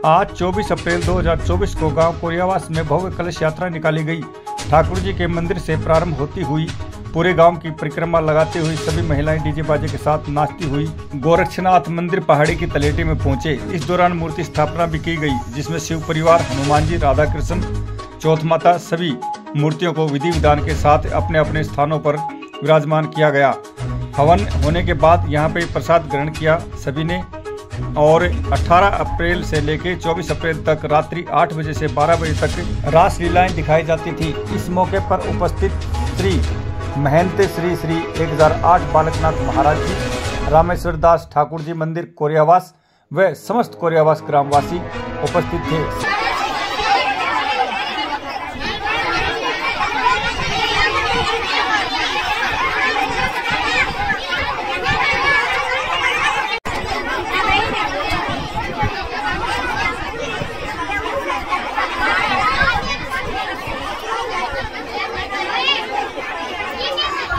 आज 24 अप्रैल 2024 को गांव कोरियावास में भव्य कलश यात्रा निकाली गई। ठाकुर जी के मंदिर से प्रारंभ होती हुई पूरे गांव की परिक्रमा लगाते हुए सभी महिलाएं डीजे बाजे के साथ नाचती हुई गोरक्षनाथ मंदिर पहाड़ी की तलेटी में पहुंचे। इस दौरान मूर्ति स्थापना भी की गई, जिसमें शिव परिवार, हनुमान जी, राधा कृष्ण, चौथ माता सभी मूर्तियों को विधि विधान के साथ अपने अपने स्थानों पर विराजमान किया गया। हवन होने के बाद यहाँ पे प्रसाद ग्रहण किया सभी ने और 18 अप्रैल से लेकर 24 अप्रैल तक रात्रि 8 बजे से 12 बजे तक रास लीलाएं दिखाई जाती थी। इस मौके पर उपस्थित श्री महंत श्री 1008 बालकनाथ महाराज जी, रामेश्वर दास ठाकुर जी मंदिर कोरियावास व समस्त कोरियावास ग्रामवासी उपस्थित थे।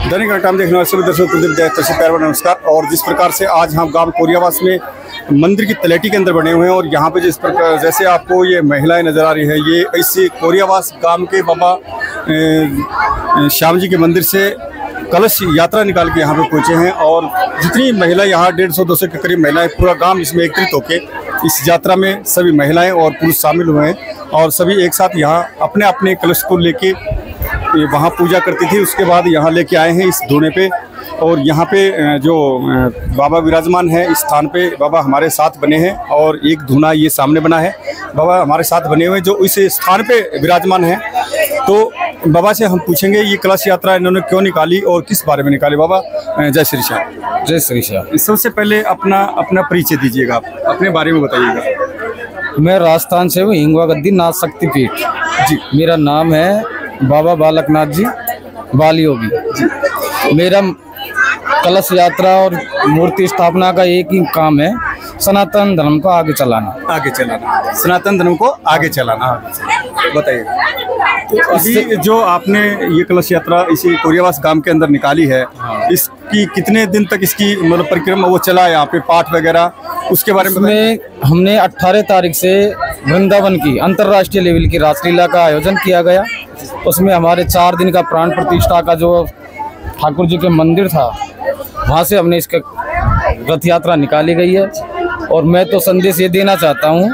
दैनिक टाइम देखने वाले सभी दर्शकों को प्यार भरा नमस्कार। और जिस प्रकार से आज हम गांव कोरियावास में मंदिर की तलेटी के अंदर बने हुए हैं और यहाँ पे जिस प्रकार जैसे आपको ये महिलाएं नजर आ रही है, ये इसी कोरियावास गांव के बाबा श्याम जी के मंदिर से कलश यात्रा निकाल के यहाँ पे पहुँचे हैं। और जितनी महिला यहाँ 150-200 के करीब महिलाएं, पूरा गाँव इसमें एकत्रित होके इस यात्रा में सभी महिलाएं और पुरुष शामिल हुए हैं और सभी एक साथ यहाँ अपने अपने कलश को लेके वहाँ पूजा करती थी। उसके बाद यहाँ लेके आए हैं इस धूने पे और यहाँ पे जो बाबा विराजमान है इस स्थान पे बाबा हमारे साथ बने हैं और एक धूना ये सामने बना है, बाबा हमारे साथ बने हुए जो इस स्थान पे विराजमान है। तो बाबा से हम पूछेंगे ये कलश यात्रा इन्होंने क्यों निकाली और किस बारे में निकाली। बाबा जय श्री श्याम। जय श्री श्याम। सबसे पहले अपना परिचय दीजिएगा, आप अपने बारे में बताइएगा। मैं राजस्थान से हूँ, हिंगवा गद्दी नाथ शक्तिपीठ जी। मेरा नाम है बाबा बालकनाथ जी बालियोगी। मेरा कलश यात्रा और मूर्ति स्थापना का एक ही काम है, सनातन धर्म को आगे चलाना। सनातन धर्म को आगे चलाना। बताइए, तो अभी जो आपने ये कलश यात्रा इसी कोरियावास गांव के अंदर निकाली है, इसकी कितने दिन तक इसकी मतलब परिक्रमा वो चला यहाँ पे पाठ वगैरह, उसके बारे में हमने 18 तारीख से वृंदावन की अंतर्राष्ट्रीय लेवल की रासलीला का आयोजन किया गया। उसमें हमारे 4 दिन का प्राण प्रतिष्ठा का जो ठाकुर जी के मंदिर था, वहाँ से हमने इसका रथ यात्रा निकाली गई है। और मैं तो संदेश ये देना चाहता हूँ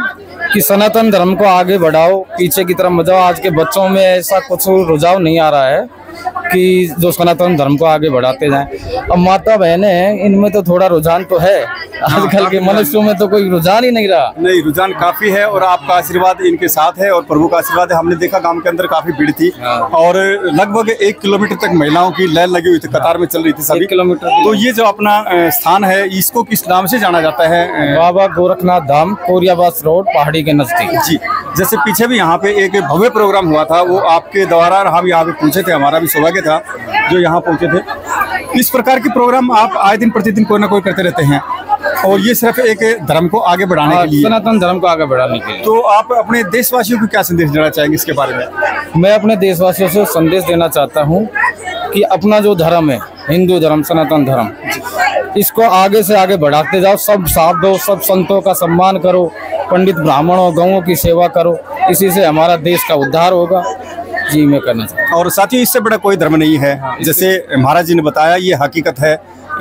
कि सनातन धर्म को आगे बढ़ाओ, पीछे की तरफ मत जाओ। आज के बच्चों में ऐसा कुछ रुझाव नहीं आ रहा है कि जो सनातन धर्म को आगे बढ़ाते जाएं। अब माता बहनें हैं, इनमें तो थोड़ा रुझान तो है, आजकल के मनुष्यों में तो कोई रुझान ही नहीं रहा। नहीं, रुझान काफी है और आपका आशीर्वाद इनके साथ है और प्रभु का आशीर्वाद है। हमने देखा गांव के अंदर काफी भीड़ थी और लगभग 1 किलोमीटर तक महिलाओं की लाइन लगी हुई थी, कतार में चल रही थी सभी 1 किलोमीटर। तो ये जो अपना स्थान है, इसको किस नाम से जाना जाता है? बाबा गोरखनाथ धाम, कोरियावास रोड, पहाड़ी के नजदीक जी। जैसे पीछे भी यहाँ पे एक भव्य प्रोग्राम हुआ था, वो आपके द्वारा हम यहाँ पे पहुंचे थे, हमारा भी सौभाग्य था जो यहाँ पहुंचे थे। इस प्रकार के प्रोग्राम आप आए दिन प्रतिदिन कोई ना कोई करते रहते हैं और ये सिर्फ एक धर्म को आगे बढ़ाने के लिए, सनातन धर्म को आगे बढ़ाने के लिए। तो आप अपने देशवासियों को क्या संदेश देना चाहेंगे इसके बारे में? मैं अपने देशवासियों से संदेश देना चाहता हूँ कि अपना जो धर्म है, हिंदू धर्म, सनातन धर्म, इसको आगे से आगे बढ़ाते जाओ। सब साथ दो, सब संतों का सम्मान करो, पंडित ब्राह्मणों गौओं की सेवा करो, इसी से हमारा देश का उद्धार होगा। जी, मैं करना चाहता हूँ। और साथ ही इससे बड़ा कोई धर्म नहीं है। जैसे महाराज जी ने बताया, ये हकीकत है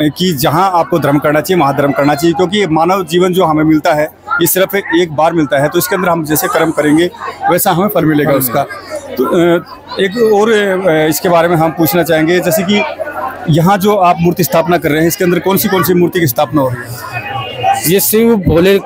कि जहाँ आपको धर्म करना चाहिए वहाँ धर्म करना चाहिए, क्योंकि मानव जीवन जो हमें मिलता है ये सिर्फ एक बार मिलता है। तो इसके अंदर हम जैसे कर्म करेंगे वैसा हमें फल मिलेगा उसका। तो एक और इसके बारे में हम पूछना चाहेंगे, जैसे कि यहाँ जो आप मूर्ति स्थापना कर रहे हैं, इसके अंदर कौन सी मूर्ति की स्थापना हो रही है? ये शिव भोले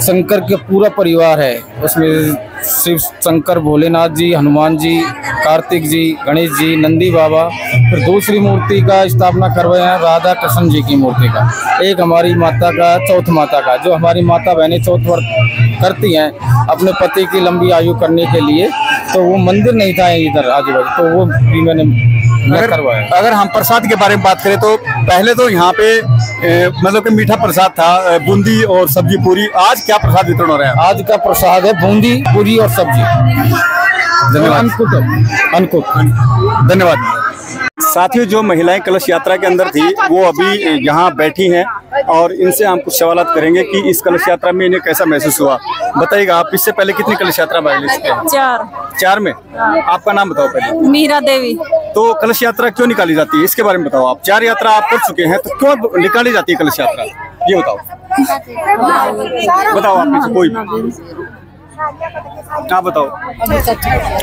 शंकर के पूरा परिवार है। उसमें शिव शंकर, भोलेनाथ जी, हनुमान जी, कार्तिक जी, गणेश जी, नंदी बाबा। फिर दूसरी मूर्ति का स्थापना करवाए हैं राधा कृष्ण जी की मूर्ति का। एक हमारी माता का, चौथ माता का, जो हमारी माता बहनें चौथ व्रत करती हैं अपने पति की लंबी आयु करने के लिए। तो वो मंदिर नहीं था इधर आजू बाजू, तो वो भी मैंने करवाया। अगर हम प्रसाद के बारे में बात करें तो पहले तो यहाँ पे मतलब कि मीठा प्रसाद था, बूंदी और सब्जी पूरी। आज क्या प्रसाद वितरण हो रहा है? आज का प्रसाद है बूंदी, पूरी और सब्जी। धन्यवाद। अनकुट। धन्यवाद। साथियों, जो महिलाएं कलश यात्रा के अंदर थी वो अभी यहाँ बैठी हैं और इनसे हम कुछ सवाल करेंगे कि इस कलश यात्रा में इन्हें कैसा महसूस हुआ। बताइएगा, आप इससे पहले कितनी कलश यात्रा भाग ले चुके हैं? 4 में। आपका नाम बताओ पहले। मीरा देवी। तो कलश यात्रा क्यों निकाली जाती है, इसके बारे में बताओ। आप 4 यात्रा आप कर चुके हैं, तो क्यों निकाली जाती है कलश यात्रा, ये बताओ। बताओ आप में से कोई, आप बताओ,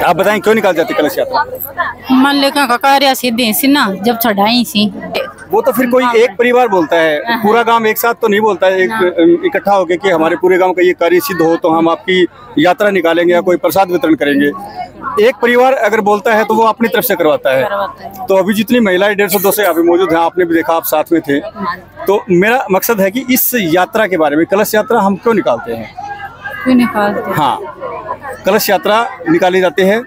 आप बताएं क्यों निकाल जाती कलश यात्रा? मन लेकर का कार्य सीधे सी ना जब चढ़ाई सी। वो तो फिर कोई एक परिवार बोलता है, पूरा गांव एक साथ तो नहीं बोलता है, एक इकट्ठा होके कि हमारे पूरे गांव का ये कार्य सिद्ध हो तो हम आपकी यात्रा निकालेंगे या कोई प्रसाद वितरण करेंगे। एक परिवार अगर बोलता है तो वो अपनी तरफ से करवाता है। तो अभी जितनी महिलाएं 150-200 यहाँ पे मौजूद हैं, आपने भी देखा, आप साथ में थे। तो मेरा मकसद है कि इस यात्रा के बारे में, कलश यात्रा हम क्यों निकालते हैं? हाँ, कलश यात्रा निकाली जाती है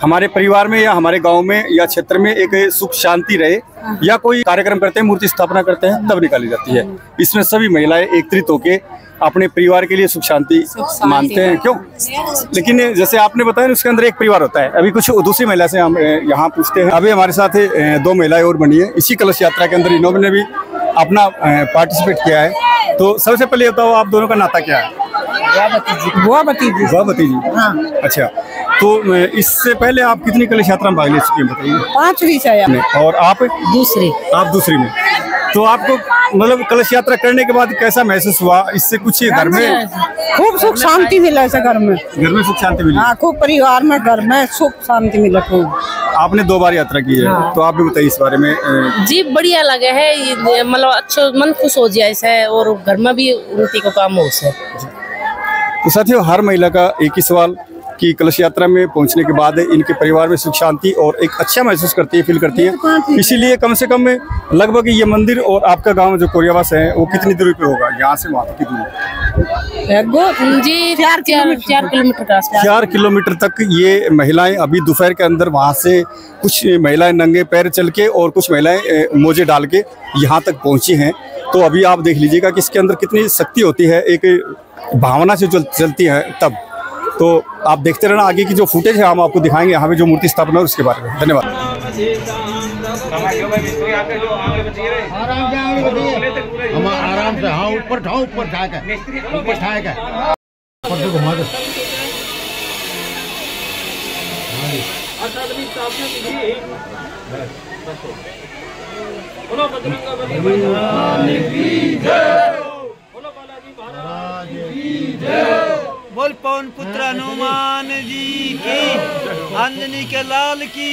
हमारे परिवार में या हमारे गांव में या क्षेत्र में एक सुख शांति रहे, या कोई कार्यक्रम करते हैं, मूर्ति स्थापना करते हैं, तब निकाली जाती है। इसमें सभी महिलाएं एकत्रित होके अपने परिवार के लिए सुख शांति मानते हैं। क्यों? लेकिन जैसे आपने बताया, उसके अंदर एक परिवार होता है। अभी कुछ दूसरी महिला से हम यहाँ पूछते हैं। अभी हमारे साथ 2 महिलाएं और बनी है इसी कलश यात्रा के अंदर, इन्होंने भी अपना पार्टिसिपेट किया है। तो सबसे पहले बताओ, आप दोनों का नाता क्या है? बुआ भतीजी। हाँ। अच्छा, तो इससे पहले आप कितनी कलश यात्रा में भाग ले चुके हैं, बताइए? 5वीं से। और आप? दूसरी। आप दूसरी में। तो आपको मतलब कलश यात्रा करने के बाद कैसा महसूस हुआ? इससे कुछ घर में खूब सुख शांति मिला है घर में। घर में सुख शांति मिली? हाँ, खूब परिवार में, घर में सुख शांति मिला खूब। आपने 2 बार यात्रा की है। हाँ। तो आप भी बताइए इस बारे में। जी, बढ़िया लगे है, मतलब अच्छा मन खुश हो जाए है और घर में भी उन्नति को काम हो से। तो साथियों, हर महिला का एक ही सवाल कि कलश यात्रा में पहुंचने के बाद इनके परिवार में सुख शांति और एक अच्छा महसूस करती है, फील करती है। इसीलिए कम से कम लगभग ये मंदिर और आपका गांव जो कोरियावास है वो कितनी दूरी पे होगा यहाँ से वहाँ तक? कितनी? जी 4 किलोमीटर का। 4 किलोमीटर तक ये महिलाएं अभी दोपहर के अंदर वहाँ से, कुछ महिलाएं नंगे पैर चल के और कुछ महिलाएं मोजे डाल के यहाँ तक पहुँची हैं। तो अभी आप देख लीजिएगा कि इसके अंदर कितनी शक्ति होती है, एक भावना से चलती है तब। तो आप देखते रहना, आगे की जो फुटेज है हम आपको दिखाएंगे यहाँ पे जो मूर्ति स्थापना है उसके बारे में। धन्यवाद। आराम से, हाँ, ऊपर ठाएगा। बोल पवन पुत्र हनुमान जी की, अंजनी के लाल की।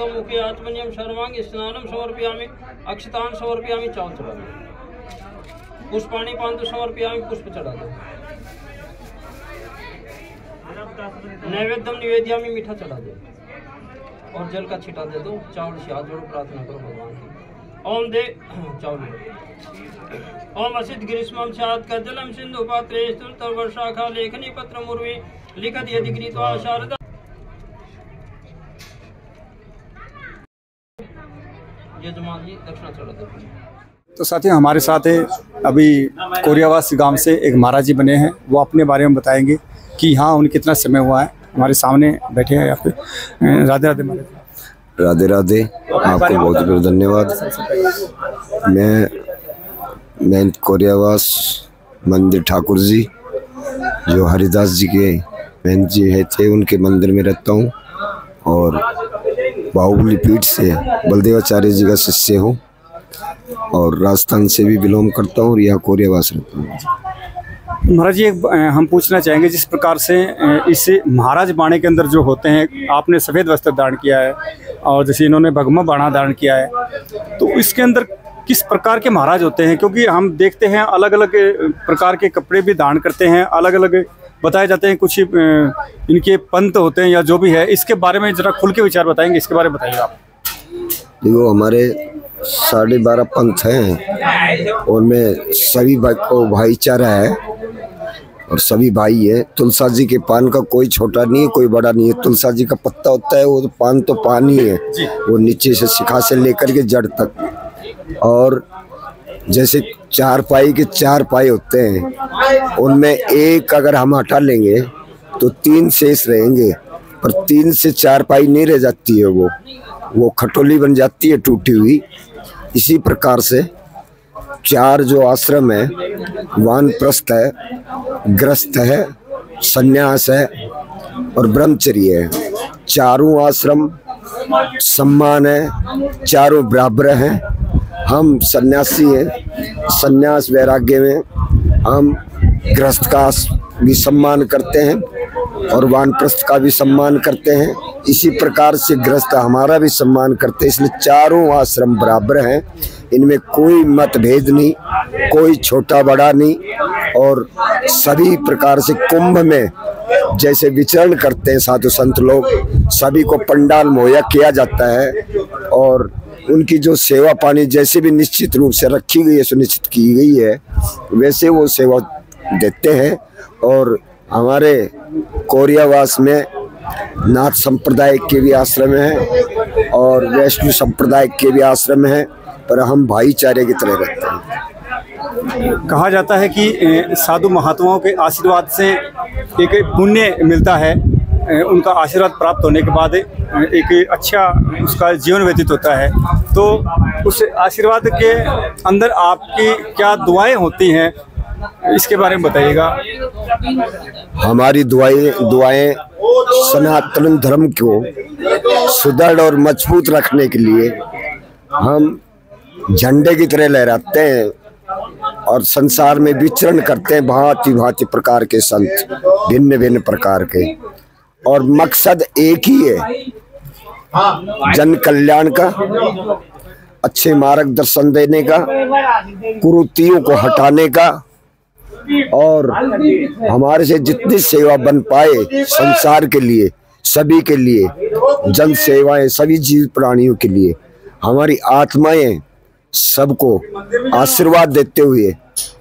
मुखे आत्मनियम सर्वांग स्नानम समर्पयामि, अक्षतान समर्पयामि, चावल चढ़ा दो, पुष्पाणि पांतु समर्पयामि, पुष्प चढ़ा दो, नैवेद्यम निवेद्यामि, मीठा चढ़ा दो और जल का छिटा दे दो। चावल से हाथ जोड़ो, प्रार्थना करो भगवान की। ओम दे चावल। ओम असित ग्रीष्मम स्यात् कज्जलम सिंधु पात्रे स्तुतर वर्षाखा लेखनी पत्र मुर्वी लिखत यदि गृहीत्वा शारदा। यजमान जी दक्षिणा चढ़ा दो। तो साथियों, हमारे साथ अभी कोरियावास गांव से एक महाराज जी बने हैं, वो अपने बारे में बताएंगे कि हाँ उन्हें कितना समय हुआ है। हमारे सामने बैठे हैं यहाँ पे। राधे राधे महाराज। राधे राधे, आपको बहुत बहुत धन्यवाद। मैं कोरियावास मंदिर ठाकुर जी, जो हरिदास जी के बहन जी है थे, उनके मंदिर में रहता हूँ और बाहुबली पीठ से बलदेवाचार्य जी का शिष्य हूँ और राजस्थान से भी बिलोंग करता हूँ और यहाँ कोरियावास रहता हूँ। महाराज जी, हम पूछना चाहेंगे जिस प्रकार से इस महाराज बाणे के अंदर जो होते हैं, आपने सफ़ेद वस्त्र धारण किया है और जैसे इन्होंने भगमा बाणा धारण किया है, तो इसके अंदर किस प्रकार के महाराज होते हैं? क्योंकि हम देखते हैं अलग अलग प्रकार के कपड़े भी धारण करते हैं, अलग अलग बताए जाते हैं, कुछ इनके पंथ होते हैं या जो भी है, इसके बारे में जरा खुल के विचार बताएंगे, इसके बारे में बताइए आप। देखो, हमारे 12.5 पंथ हैं और में सभी भाई को भाईचारा है और सभी भाई है। तुलसा जी के पान का कोई छोटा नहीं है, कोई बड़ा नहीं है। तुलसा जी का पत्ता होता है, वो तो पान ही है, वो नीचे से शिखा से लेकर के जड़ तक। और जैसे 4 पाई के 4 पाए होते हैं, उनमें एक अगर हम हटा लेंगे तो 3 शेष रहेंगे, पर 3 से 4 पाई नहीं रह जाती है, वो खटोली बन जाती है टूटी हुई। इसी प्रकार से 4 जो आश्रम है, वानप्रस्थ है, गृहस्थ है, संन्यास है और ब्रह्मचर्य है। चारों आश्रम सम्मान है, चारों बराबर हैं। हम सन्यासी हैं, सन्यास वैराग्य में हम गृहस्थ का भी सम्मान करते हैं और वानप्रस्थ का भी सम्मान करते हैं। इसी प्रकार से गृहस्थ हमारा भी सम्मान करते हैं, इसलिए चारों आश्रम बराबर हैं। इनमें कोई मतभेद नहीं, कोई छोटा बड़ा नहीं, और सभी प्रकार से कुंभ में जैसे विचरण करते हैं साधु संत लोग, सभी को पंडाल मुहैया किया जाता है और उनकी जो सेवा पानी जैसे भी निश्चित रूप से रखी गई है, सुनिश्चित की गई है, वैसे वो सेवा देते हैं। और हमारे कोरियावास में नाथ संप्रदाय के भी आश्रम हैं और वैष्णव संप्रदाय के भी आश्रम हैं, पर हम भाईचारे की तरह रहते हैं। कहा जाता है कि साधु महात्माओं के आशीर्वाद से एक पुण्य मिलता है, उनका आशीर्वाद प्राप्त होने के बाद एक अच्छा उसका जीवन व्यतीत होता है। तो उस आशीर्वाद के अंदर आपकी क्या दुआएं होती हैं, इसके बारे में बताइएगा। हमारी दुआएं सनातन धर्म को सुदृढ़ और मजबूत रखने के लिए हम झंडे की तरह लहराते हैं और संसार में विचरण करते हैं भांति भांति प्रकार के संत, भिन्न भिन्न प्रकार के, और मकसद एक ही है, जन कल्याण का, अच्छे मार्गदर्शन देने का, कुरीतियों को हटाने का, और हमारे से जितनी सेवा बन पाए संसार के लिए, सभी के लिए, जन सेवाएं सभी जीव प्राणियों के लिए, हमारी आत्माएं सबको आशीर्वाद देते हुए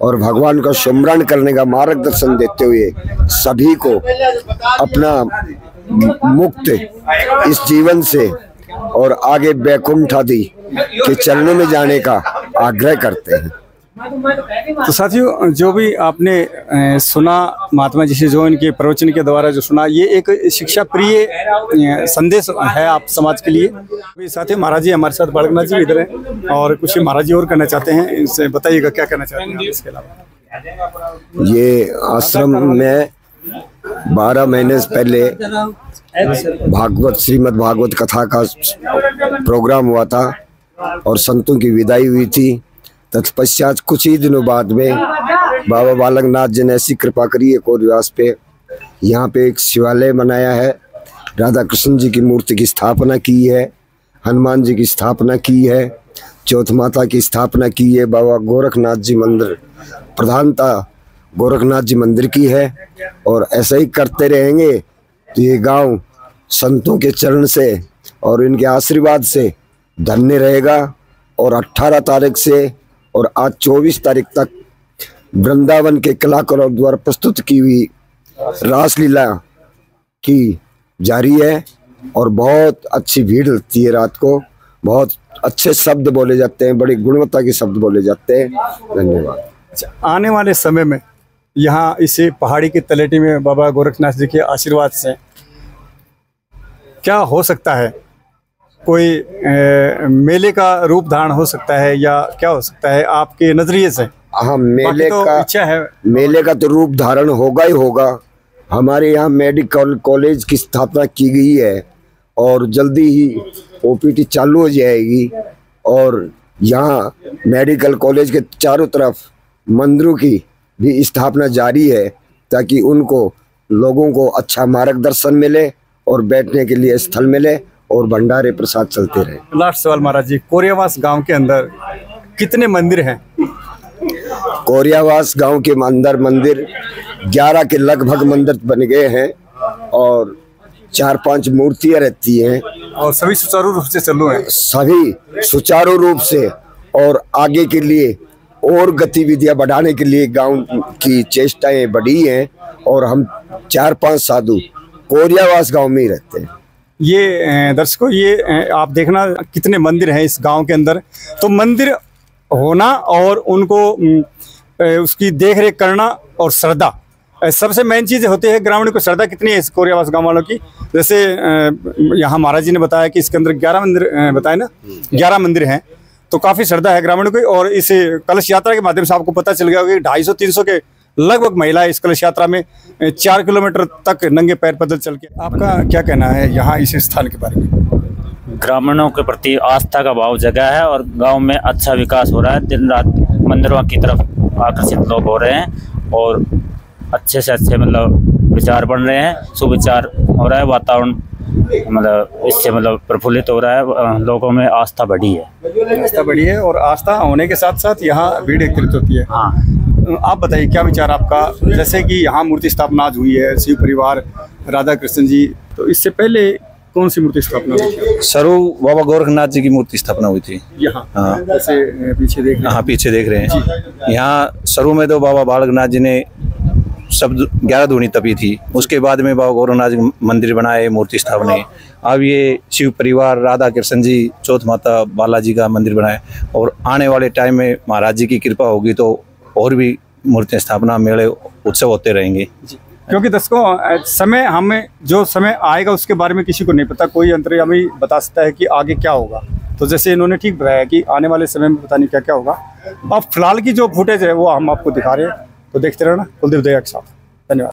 और भगवान का सुमरण करने का मार्गदर्शन देते हुए सभी को अपना मुक्त इस जीवन से और आगे वैकुंठ आदि के चरणों में जाने का आग्रह करते हैं। तो साथियों, जो भी आपने सुना महात्मा जी से, जो इनके प्रवचन के द्वारा जो सुना, ये एक शिक्षा प्रिय संदेश है आप समाज के लिए। अभी साथियों, महाराज जी हमारे साथ बालकनाथ जी इधर हैं और कुछ महाराज जी और करना चाहते हैं, इनसे बताइएगा क्या करना चाहते हैं इसके अलावा। ये आश्रम में 12 महीने से पहले श्रीमद् भागवत कथा का प्रोग्राम हुआ था और संतों की विदाई हुई थी। तत्पश्चात कुछ ही दिनों बाद में बाबा बालकनाथ जी ने ऐसी कृपा करी है कोरियावास पे, यहाँ पे एक शिवालय बनाया है, राधा कृष्ण जी की मूर्ति की स्थापना की है, हनुमान जी की स्थापना की है, चौथ माता की स्थापना की है, बाबा गोरखनाथ जी मंदिर, प्रधानता गोरखनाथ जी मंदिर की है। और ऐसा ही करते रहेंगे तो ये गांव संतों के चरण से और इनके आशीर्वाद से धन्य रहेगा। और 18 तारीख से और आज 24 तारीख तक वृंदावन के कलाकारों द्वारा प्रस्तुत की हुई रासलीला की जारी है और बहुत अच्छी भीड़ लगती है रात को, बहुत अच्छे शब्द बोले जाते हैं, बड़ी गुणवत्ता के शब्द बोले जाते हैं। धन्यवाद। आने वाले समय में यहाँ इस पहाड़ी की तलेटी में बाबा गोरखनाथ जी के आशीर्वाद से क्या हो सकता है? कोई मेले का रूप धारण हो सकता है या क्या हो सकता है आपके नजरिए से? हाँ, मेले का इच्छा है, मेले का तो रूप धारण होगा ही होगा। हमारे यहाँ मेडिकल कॉलेज की स्थापना की गई है और जल्दी ही ओपीटी चालू हो जाएगी और यहाँ मेडिकल कॉलेज के चारों तरफ मंदिरों की भी स्थापना जारी है ताकि उनको लोगों को अच्छा मार्गदर्शन मिले और बैठने के लिए स्थल मिले और भंडारे प्रसाद चलते रहे। लास्ट सवाल महाराज जी, कोरियावास गांव के अंदर कितने मंदिर हैं? कोरियावास गांव के अंदर मंदिर 11 के लगभग मंदिर बन गए हैं और 4-5 मूर्तियां रहती हैं और सभी सुचारू रूप से चालू हैं। सभी सुचारू रूप से और आगे के लिए और गतिविधियां बढ़ाने के लिए गांव की चेष्टाएं बढ़ी हैं और हम 4-5 साधु कोरियावास गांव में ही रहते हैं। ये दर्शकों, ये आप देखना कितने मंदिर हैं इस गांव के अंदर। तो मंदिर होना और उनको उसकी देख रेख करना और श्रद्धा, सबसे मेन चीज़ होती है। ग्रामीण को श्रद्धा कितनी है इस कोरियावास गांव वालों की? जैसे यहाँ महाराज जी ने बताया कि इसके अंदर 11 मंदिर बताए ना, 11 मंदिर हैं, तो काफ़ी श्रद्धा है ग्रामीणों की। और इस कलश यात्रा के माध्यम से आपको पता चल गया होगा कि 250-300 के लगभग महिलाएं इस कलश यात्रा में 4 किलोमीटर तक नंगे पैर पैदल चल के। आपका क्या कहना है यहाँ इस स्थान के बारे में? ग्रामीणों के प्रति आस्था का भाव जगह है और गांव में अच्छा विकास हो रहा है। दिन रात मंदिरों की तरफ आकर्षित लोग हो रहे हैं और अच्छे से अच्छे मतलब विचार बन रहे हैं, सुविचार हो रहा है, वातावरण मतलब इससे मतलब प्रफुल्लित हो रहा है, लोगों में आस्था बढ़ी है। आस्था बढ़ी है और आस्था होने के साथ साथ यहाँ भीड़ एकत्रित होती है। हाँ, आप बताइए क्या विचार आपका? जैसे कि यहाँ मूर्ति स्थापना आज हुई है, शिव परिवार, राधा कृष्ण जी, तो इससे पहले कौन सी मूर्ति स्थापना हुई थी? सरू बाबा गोरखनाथ जी की मूर्ति स्थापना हुई थी यहाँ। हाँ, जैसे पीछे देख रहे हैं। हाँ, पीछे देख रहे हैं। यहाँ सरू में तो बाबा बालकनाथ जी ने सब 11 धूनी तपी थी, उसके बाद में बाबा गोरखनाथ जी मंदिर बनाए, मूर्ति स्थापना। अब ये शिव परिवार, राधा कृष्ण जी, चौथ माता बालाजी का मंदिर बनाए और आने वाले टाइम में महाराज जी की कृपा होगी तो और भी मूर्ति स्थापना, मेले, उत्सव होते रहेंगे। क्योंकि दर्शकों, समय हमें जो समय आएगा उसके बारे में किसी को नहीं पता, कोई अंतर्यामी बता सकता है कि आगे क्या होगा। तो जैसे इन्होंने ठीक बताया कि आने वाले समय में पता नहीं क्या क्या होगा। अब फिलहाल की जो फुटेज है वो हम आपको दिखा रहे हैं, तो देखते रहना कुलदीप दया के साथ।